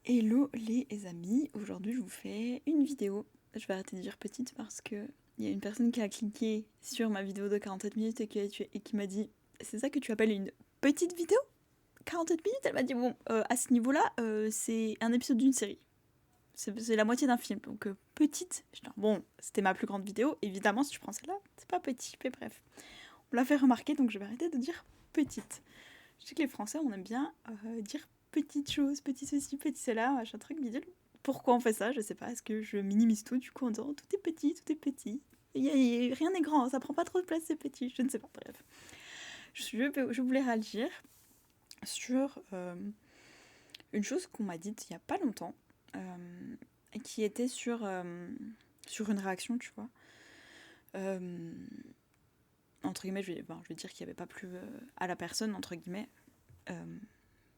Hello les amis, aujourd'hui je vous fais une vidéo. Je vais arrêter de dire petite parce que il y a une personne qui a cliqué sur ma vidéo de 47 minutes et qui m'a dit c'est ça que tu appelles une petite vidéo 47 minutes. Elle m'a dit bon, à ce niveau-là, c'est un épisode d'une série. C'est la moitié d'un film, donc petite. Je dis, bon, c'était ma plus grande vidéo, évidemment si tu prends celle-là, c'est pas petit, mais bref. On l'a fait remarquer, donc je vais arrêter de dire petite. Je sais que les Français, on aime bien dire petites choses, petit ceci, petit cela, machin truc, bidule. Pourquoi on fait ça? Je sais pas. Est-ce que je minimise tout du coup en disant tout est petit, tout est petit. Rien n'est grand, ça prend pas trop de place, c'est petit. Je ne sais pas. Bref. Je voulais réagir sur une chose qu'on m'a dite il y a pas longtemps, et qui était sur une réaction, tu vois. Entre guillemets, je vais dire qu'il n'y avait pas plu à la personne, entre guillemets.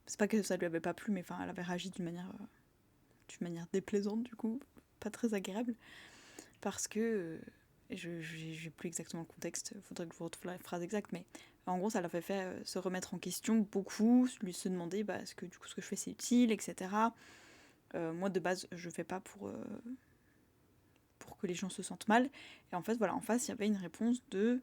C'est pas que ça lui avait pas plu, mais enfin, elle avait réagi d'une manière déplaisante, du coup, pas très agréable. Parce que. J'ai plus exactement le contexte, faudrait que je vous retrouve la phrase exacte, mais en gros, ça l'a fait se remettre en question beaucoup, lui se demander est-ce que du coup ce que je fais c'est utile, etc. Moi de base, je fais pas pour que les gens se sentent mal. Et en fait, voilà, en face, il y avait une réponse de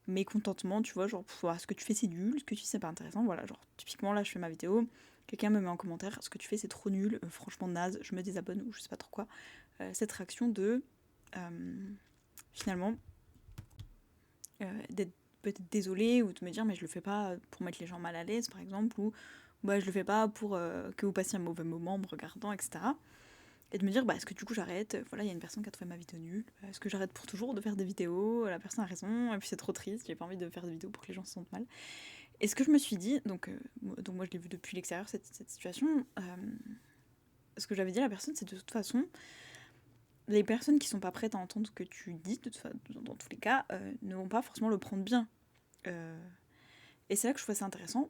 mécontentement, tu vois, genre, ce que tu fais c'est nul, ce que tu fais c'est pas intéressant, voilà, genre, typiquement là je fais ma vidéo, quelqu'un me met en commentaire, ce que tu fais c'est trop nul, franchement naze, je me désabonne ou je sais pas trop quoi. Cette réaction de, finalement, d'être peut-être désolée ou de me dire mais je le fais pas pour mettre les gens mal à l'aise par exemple, ou je le fais pas pour que vous passiez un mauvais moment en me regardant, etc. Et de me dire, est-ce que du coup j'arrête? Voilà, il y a une personne qui a trouvé ma vidéo nulle. Est-ce que j'arrête pour toujours de faire des vidéos? La personne a raison, et puis c'est trop triste, j'ai pas envie de faire des vidéos pour que les gens se sentent mal. Et ce que je me suis dit, donc moi je l'ai vu depuis l'extérieur, cette situation, ce que j'avais dit à la personne, c'est de toute façon, les personnes qui sont pas prêtes à entendre ce que tu dis, dans tous les cas, ne vont pas forcément le prendre bien. Et c'est là que je trouve ça intéressant.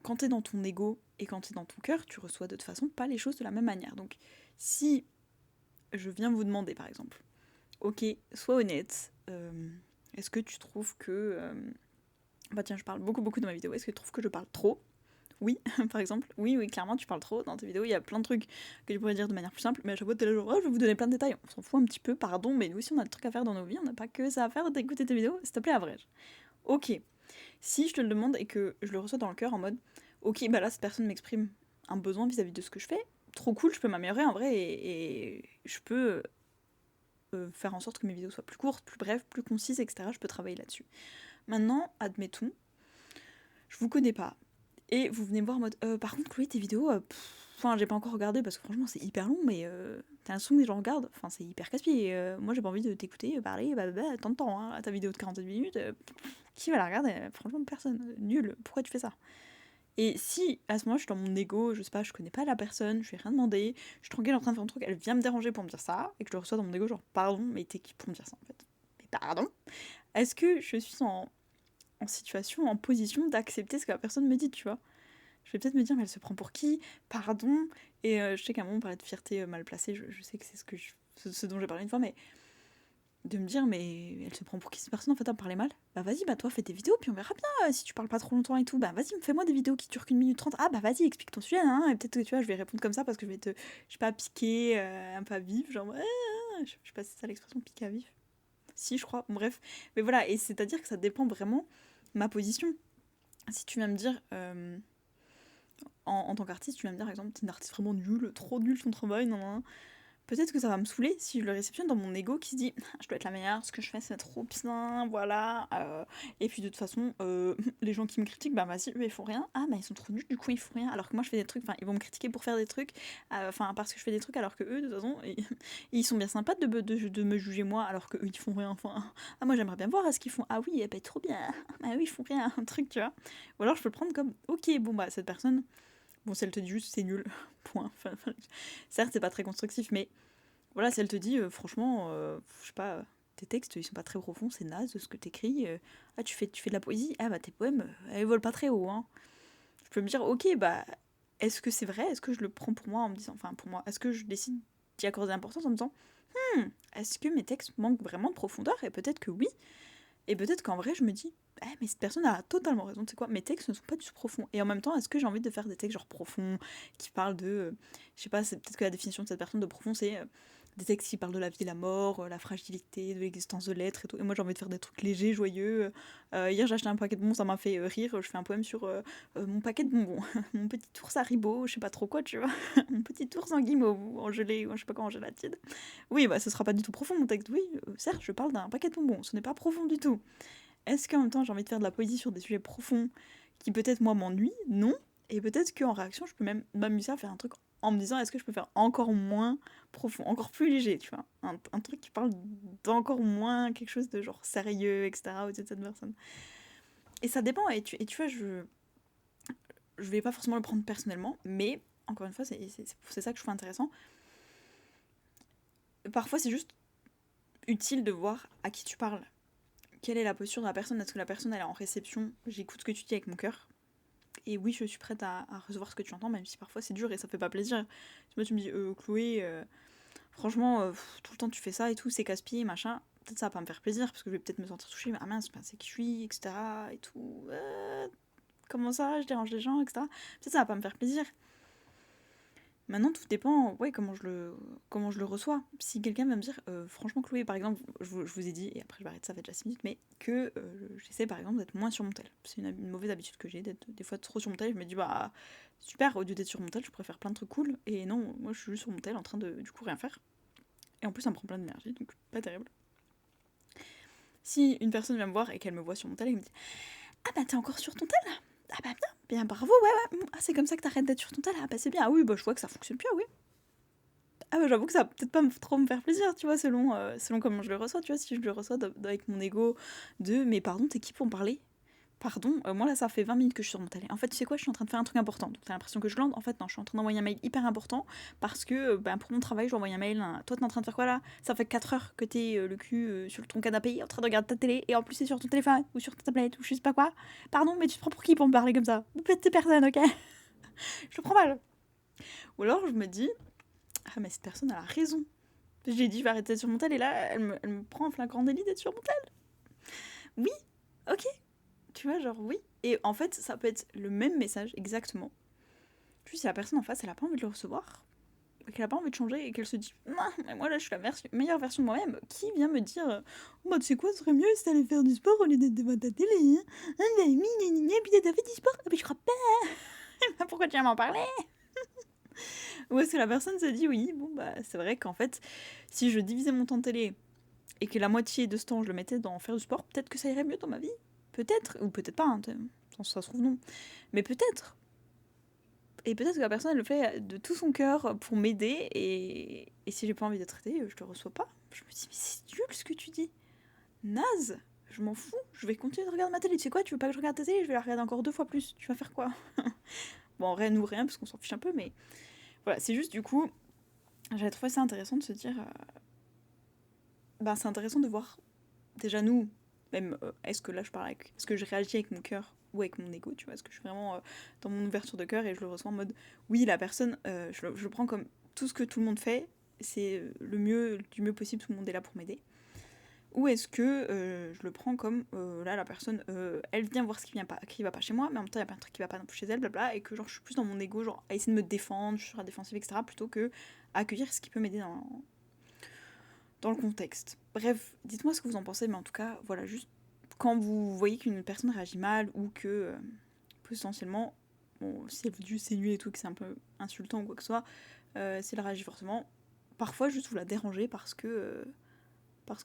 Quand t'es dans ton ego et quand t'es dans ton cœur, tu reçois de toute façon pas les choses de la même manière. Donc si je viens vous demander par exemple, ok, sois honnête, est-ce que tu trouves que... tiens, je parle beaucoup dans ma vidéo, est-ce que tu trouves que je parle trop? Oui, par exemple, oui, clairement, tu parles trop. Dans tes vidéos, il y a plein de trucs que tu pourrais dire de manière plus simple, mais à chaque fois, t'es là genre, je vais vous donner plein de détails. On s'en fout un petit peu, pardon, mais nous aussi, on a des trucs à faire dans nos vies, on n'a pas que ça à faire d'écouter tes vidéos, s'il te plaît, abrège. Ok, si je te le demande et que je le reçois dans le cœur en mode, ok, là, cette personne m'exprime un besoin vis-à-vis de ce que je fais, trop cool, je peux m'améliorer en vrai et je peux faire en sorte que mes vidéos soient plus courtes, plus brèves, plus concises, etc. Je peux travailler là-dessus. Maintenant, admettons, je vous connais pas, et vous venez me voir en mode par contre, Chloé, tes vidéos, j'ai pas encore regardé parce que franchement, c'est hyper long, mais t'as un son que les gens regardent, enfin, c'est hyper casse-pied. Moi, j'ai pas envie de t'écouter parler, tant de temps, hein, ta vidéo de 47 minutes, qui va la regarder? Franchement, personne. Nul, pourquoi tu fais ça? Et si à ce moment je suis dans mon ego, je sais pas, je connais pas la personne, je lui ai rien demandé, je suis tranquille en train de faire un truc, elle vient me déranger pour me dire ça, et que je le reçois dans mon ego, genre pardon, mais t'es qui pour me dire ça en fait? Mais pardon? Est-ce que je suis en situation, en position d'accepter ce que la personne me dit, tu vois? Je vais peut-être me dire, mais elle se prend pour qui? Pardon? Et je sais qu'à un moment on parlait de fierté mal placée, je sais que c'est ce dont j'ai parlé une fois, mais de me dire, mais elle se prend pour qui cette personne en fait à me parler mal? Vas-y, toi fais tes vidéos, puis on verra bien si tu parles pas trop longtemps et tout. Vas-y, fais-moi des vidéos qui durent qu'1 minute 30. Ah vas-y, explique ton sujet, hein, et peut-être que tu vois, je vais répondre comme ça parce que je vais te, je sais pas, piquer un peu à vif, genre, je sais pas si c'est ça l'expression, piquer à vif. Si, je crois, bon, bref. Mais voilà, et c'est-à-dire que ça dépend vraiment de ma position. Si tu viens me dire, en tant qu'artiste, tu viens me dire, par exemple, t'es une artiste vraiment nulle, trop nulle ton travail, non, non, non. Peut-être que ça va me saouler si je le réceptionne dans mon ego qui se dit je dois être la meilleure, ce que je fais c'est trop bien, voilà. Et puis de toute façon, les gens qui me critiquent, vas-y, eux ils font rien. Ah, ils sont trop nuls, du coup ils font rien. Alors que moi je fais des trucs, ils vont me critiquer pour faire des trucs, parce que je fais des trucs alors que eux, de toute façon, ils sont bien sympas de me juger moi alors que eux ils font rien. Enfin, ah, moi j'aimerais bien voir ce qu'ils font. Ah oui, trop bien. Ah oui, ils font rien, un truc, tu vois. Ou alors je peux le prendre comme ok, cette personne. Bon, si elle te dit juste c'est nul, point. Certes, c'est pas très constructif, mais voilà, si elle te dit, franchement, je sais pas, tes textes, ils sont pas très profonds, c'est naze ce que t'écris. Tu fais de la poésie, tes poèmes, ils volent pas très haut, hein. Je peux me dire, ok, est-ce que c'est vrai? Est-ce que je le prends pour moi en me disant, enfin, pour moi, est-ce que je décide d'y accorder l'importance en me disant, est-ce que mes textes manquent vraiment de profondeur? Et peut-être que oui, et peut-être qu'en vrai, je me dis, mais cette personne a totalement raison, tu sais quoi, mes textes ne sont pas du tout profonds. Et en même temps, est-ce que j'ai envie de faire des textes genre profonds, qui parlent de... je sais pas, c'est peut-être que la définition de cette personne de profond, c'est des textes qui parlent de la vie et la mort, la fragilité, de l'existence de l'être et tout. Et moi, j'ai envie de faire des trucs légers, joyeux. Hier, j'ai acheté un paquet de bonbons, ça m'a fait rire. Je fais un poème sur mon paquet de bonbons. Mon petit ours Haribo, je sais pas trop quoi, tu vois. Mon petit ours en guimauve ou en gelée, ou je sais pas quoi, en gélatine. Oui, bah, ce sera pas du tout profond, mon texte. Oui, certes, je parle d'un paquet de bonbons. Ce n'est pas profond du tout. Est-ce qu'en même temps j'ai envie de faire de la poésie sur des sujets profonds qui peut-être moi m'ennuient? Non. Et peut-être qu'en réaction je peux même m'amuser à faire un truc en me disant est-ce que je peux faire encore moins profond, encore plus léger, tu vois. Un truc qui parle d'encore moins quelque chose de genre sérieux, etc. au-dessus de cette personne. Et ça dépend, et tu vois, je vais pas forcément le prendre personnellement, mais encore une fois, c'est ça que je trouve intéressant. Parfois c'est juste utile de voir à qui tu parles. Quelle est la posture de la personne? Est-ce que la personne elle est en réception? J'écoute ce que tu dis avec mon cœur. Et oui, je suis prête à recevoir ce que tu entends, même si parfois c'est dur et ça fait pas plaisir. Moi, tu me dis, Chloé, franchement, tout le temps tu fais ça et tout, c'est casse-pied, machin. Peut-être ça va pas me faire plaisir parce que je vais peut-être me sentir touchée, mais ah mince, c'est qui je suis, etc. et tout. Comment ça, je dérange les gens, etc. Peut-être ça va pas me faire plaisir. Maintenant, tout dépend, ouais, comment je le reçois. Si quelqu'un va me dire, franchement, Chloé, par exemple, je vous ai dit, et après je vais arrêter, ça fait déjà 6 minutes, mais que j'essaie par exemple d'être moins sur mon tel. C'est une mauvaise habitude que j'ai, d'être des fois trop sur mon tel. Je me dis, bah, super, au lieu d'être sur mon tel, je préfère plein de trucs cool. Et non, moi je suis juste sur mon tel en train de, du coup, rien faire. Et en plus, ça me prend plein d'énergie, donc pas terrible. Si une personne vient me voir et qu'elle me voit sur mon tel, elle me dit, ah bah t'es encore sur ton tel? Ah bah bien, bravo, ouais. Ah, c'est comme ça que t'arrêtes d'être sur ton tel? Ah bah c'est bien, ah oui, bah je vois que ça fonctionne bien, oui. Ah bah j'avoue que ça va peut-être pas trop me faire plaisir, tu vois, selon comment je le reçois, tu vois, si je le reçois avec mon ego de « mais pardon, t'es qui pour me parler? Pardon, moi là ça fait 20 minutes que je suis sur mon télé. En fait, tu sais quoi, je suis en train de faire un truc important. Donc t'as l'impression que je glande. En fait, non, je suis en train d'envoyer un mail hyper important parce que pour mon travail, je dois envoyer un mail. Toi, t'es en train de faire quoi là? Ça fait 4 heures que t'es le cul sur ton canapé en train de regarder ta télé et en plus t'es sur ton téléphone ou sur ta tablette ou je sais pas quoi. Pardon, mais tu te prends pour qui pour me parler comme ça? Petite personne, ok? Je le prends mal. Ou alors je me dis, ah mais cette personne elle a raison. J'ai dit je vais arrêter d'être sur mon tel et là elle me prend en flagrant délit d'être sur mon tel. Oui, ok. Tu vois, genre oui. Et en fait, ça peut être le même message exactement. Puis si la personne en face, elle a pas envie de le recevoir, qu'elle a pas envie de changer et qu'elle se dit non, mais moi là je suis la meilleure version de moi-même, qui vient me dire oh, bah tu sais quoi, ce serait mieux si t'allais faire du sport au lieu d'être devant ta télé, hein. Ah, bah oui, puis t'as fait du sport, ah, puis je crois pas. Pourquoi tu viens m'en parler? Ou est-ce que la personne se dit oui, bon bah c'est vrai qu'en fait, si je divisais mon temps de télé et que la moitié de ce temps je le mettais dans faire du sport, peut-être que ça irait mieux dans ma vie. Peut-être, ou peut-être pas, hein, ça se trouve non. Mais peut-être. Et peut-être que la personne elle le fait de tout son cœur pour m'aider et si j'ai pas envie d'être traitée, je le reçois pas. Je me dis mais c'est nul ce que tu dis. Naze, je m'en fous, je vais continuer de regarder ma télé. Tu sais quoi, tu veux pas que je regarde ta télé, je vais la regarder encore 2 fois plus. Tu vas faire quoi? Bon, rien ou rien parce qu'on s'en fiche un peu, mais voilà, c'est juste du coup, j'avais trouvé ça intéressant de se dire, c'est intéressant de voir déjà nous, même est-ce que là je parle avec, est-ce que je réagis avec mon cœur ou avec mon ego, tu vois, est-ce que je suis vraiment dans mon ouverture de cœur et je le ressens en mode oui la personne, je le prends comme tout ce que tout le monde fait, c'est le mieux du mieux possible, tout le monde est là pour m'aider. Ou est-ce que je le prends comme là la personne elle vient voir ce qui va pas chez moi mais en même temps il y a plein de trucs qui va pas non plus chez elle blabla et que genre je suis plus dans mon ego genre à essayer de me défendre, je suis sur la défensive etc plutôt que à accueillir ce qui peut m'aider dans le contexte. Bref, dites-moi ce que vous en pensez, mais en tout cas, voilà, juste quand vous voyez qu'une personne réagit mal ou que potentiellement, bon, si elle vous dit c'est nul et tout, que c'est un peu insultant ou quoi que ce soit, si elle réagit forcément, parfois juste vous la dérangez parce que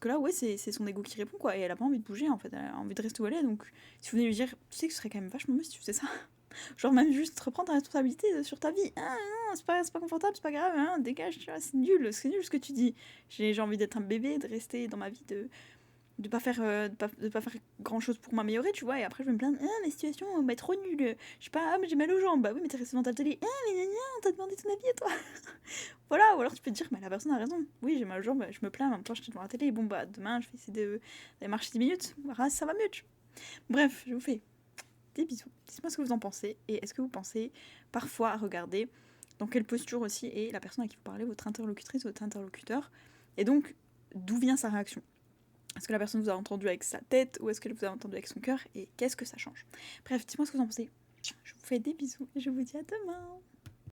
là, ouais, c'est son ego qui répond, quoi, et elle a pas envie de bouger, en fait, elle a envie de rester où elle est, donc si vous venez lui dire, tu sais que ce serait quand même vachement mieux si tu faisais ça, genre même juste reprendre ta responsabilité sur ta vie, ah non, c'est pas confortable, c'est pas grave, hein, dégage, tu vois, c'est nul ce que tu dis, j'ai envie d'être un bébé, de rester dans ma vie, de pas faire grand chose pour m'améliorer, tu vois, et après je vais me plaindre, ah ma situation, bah trop nulle, je sais pas, ah mais j'ai mal aux jambes, bah oui mais t'es resté dans ta télé, ah mais gna gna, on t'a demandé ton avis à toi. Voilà, ou alors tu peux te dire, mais la personne a raison, oui j'ai mal aux jambes, je me plains, en même temps j'étais devant la télé, bon bah demain je vais essayer d'aller marcher 10 minutes, voilà, ça va mieux, tu vois. Bref, je vous fais des bisous, dites-moi ce que vous en pensez, et est-ce que vous pensez parfois à regarder dans quelle posture aussi est la personne à qui vous parlez, votre interlocutrice, votre interlocuteur, et donc d'où vient sa réaction. Est-ce que la personne vous a entendu avec sa tête ou est-ce qu'elle vous a entendu avec son cœur et qu'est-ce que ça change? Bref, dites-moi ce que vous en pensez. Je vous fais des bisous et je vous dis à demain.